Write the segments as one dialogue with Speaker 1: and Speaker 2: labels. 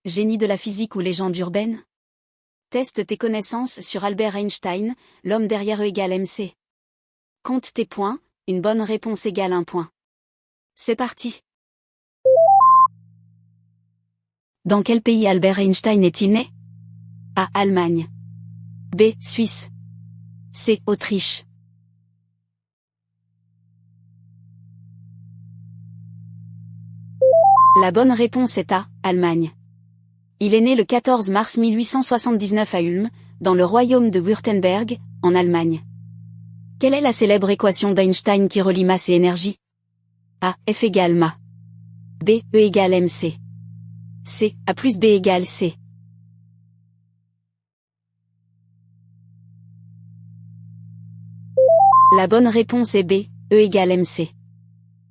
Speaker 1: Génie de la physique ou légende urbaine? Teste tes connaissances sur Albert Einstein, l'homme derrière E égale mc. Compte tes points, une bonne réponse égale un point. C'est parti. Dans quel pays Albert Einstein est-il né? A. Allemagne. B. Suisse. C. Autriche. La bonne réponse est A. Allemagne. Il est né le 14 mars 1879 à Ulm, dans le royaume de Württemberg, en Allemagne. Quelle est la célèbre équation d'Einstein qui relie masse et énergie? A. F égale ma. B. E égale mc. C. A plus B égale C. La bonne réponse est B. E égale mc.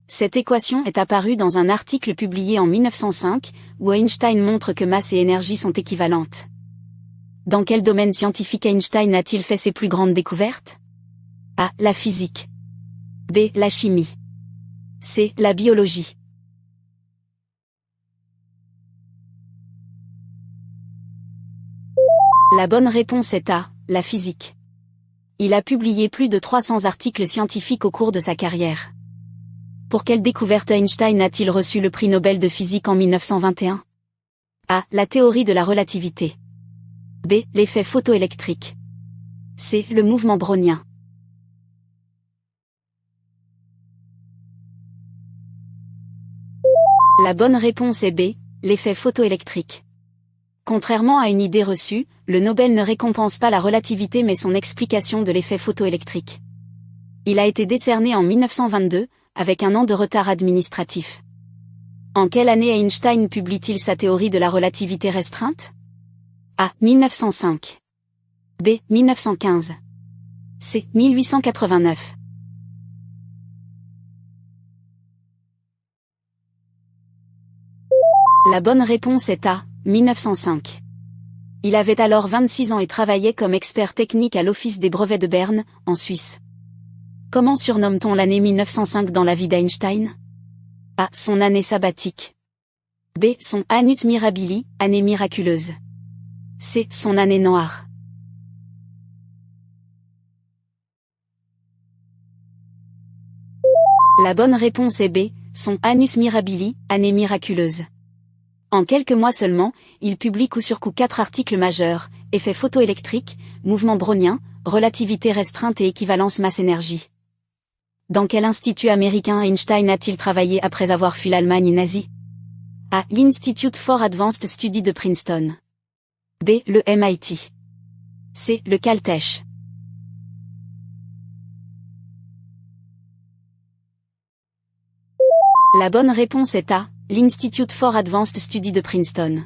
Speaker 1: Cette équation est apparue dans un article publié en 1905, où Einstein montre que masse et énergie sont équivalentes. Dans quel domaine scientifique Einstein a-t-il fait ses plus grandes découvertes? A. La physique. B. La chimie. C. La biologie. La bonne réponse est A. La physique. Il a publié plus de 300 articles scientifiques au cours de sa carrière. Pour quelle découverte Einstein a-t-il reçu le prix Nobel de physique en 1921? A. La théorie de la relativité. B. L'effet photoélectrique. C. Le mouvement brownien. La bonne réponse est B. L'effet photoélectrique. Contrairement à une idée reçue, le Nobel ne récompense pas la relativité mais son explication de l'effet photoélectrique. Il a été décerné en 1922, avec un an de retard administratif. En quelle année Einstein publie-t-il sa théorie de la relativité restreinte? A. 1905. B. 1915. C. 1889. La bonne réponse est A. 1905. Il avait alors 26 ans et travaillait comme expert technique à l'Office des brevets de Berne, en Suisse. Comment surnomme-t-on l'année 1905 dans la vie d'Einstein? A. Son année sabbatique. B. Son annus mirabili, année miraculeuse. C. Son année noire. La bonne réponse est B. Son annus mirabili, année miraculeuse. En quelques mois seulement, il publie coup sur coup 4 articles majeurs, effet photoélectrique, mouvement brownien, relativité restreinte et équivalence masse-énergie. Dans quel institut américain Einstein a-t-il travaillé après avoir fui l'Allemagne nazie? A. L'Institute for Advanced Study de Princeton. B. Le MIT. C. Le Caltech. La bonne réponse est A. L'Institute for Advanced Study de Princeton.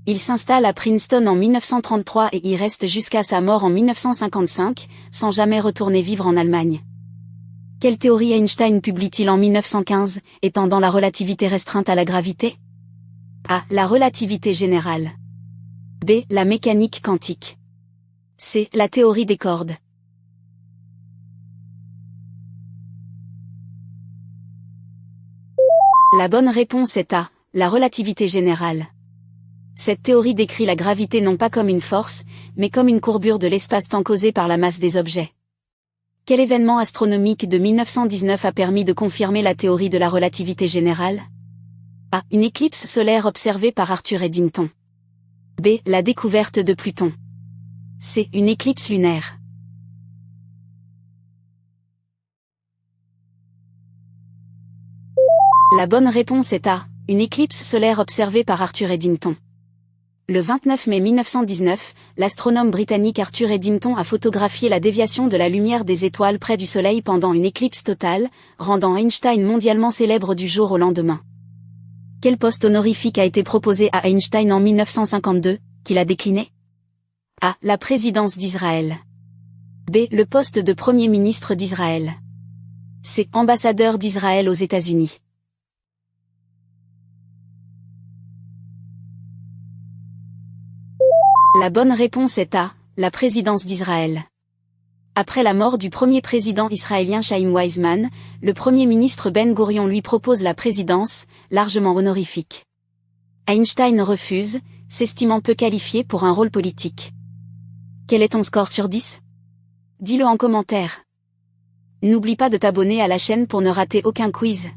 Speaker 1: Il s'installe à Princeton en 1933 et y reste jusqu'à sa mort en 1955, sans jamais retourner vivre en Allemagne. Quelle théorie Einstein publie-t-il en 1915, étendant la relativité restreinte à la gravité? A. La relativité générale. B. La mécanique quantique. C. La théorie des cordes. La bonne réponse est A. La relativité générale. Cette théorie décrit la gravité non pas comme une force, mais comme une courbure de l'espace-temps causée par la masse des objets. Quel événement astronomique de 1919 a permis de confirmer la théorie de la relativité générale? A. Une éclipse solaire observée par Arthur Eddington. B. La découverte de Pluton. C. Une éclipse lunaire. La bonne réponse est A. Une éclipse solaire observée par Arthur Eddington. Le 29 mai 1919, l'astronome britannique Arthur Eddington a photographié la déviation de la lumière des étoiles près du Soleil pendant une éclipse totale, rendant Einstein mondialement célèbre du jour au lendemain. Quel poste honorifique a été proposé à Einstein en 1952, qu'il a décliné? A. La présidence d'Israël. B. Le poste de Premier ministre d'Israël. C. Ambassadeur d'Israël aux États-Unis. La bonne réponse est A. La présidence d'Israël. Après la mort du premier président israélien Chaim Weizmann, le premier ministre Ben Gourion lui propose la présidence, largement honorifique. Einstein refuse, s'estimant peu qualifié pour un rôle politique. Quel est ton score sur 10? Dis-le en commentaire. N'oublie pas de t'abonner à la chaîne pour ne rater aucun quiz.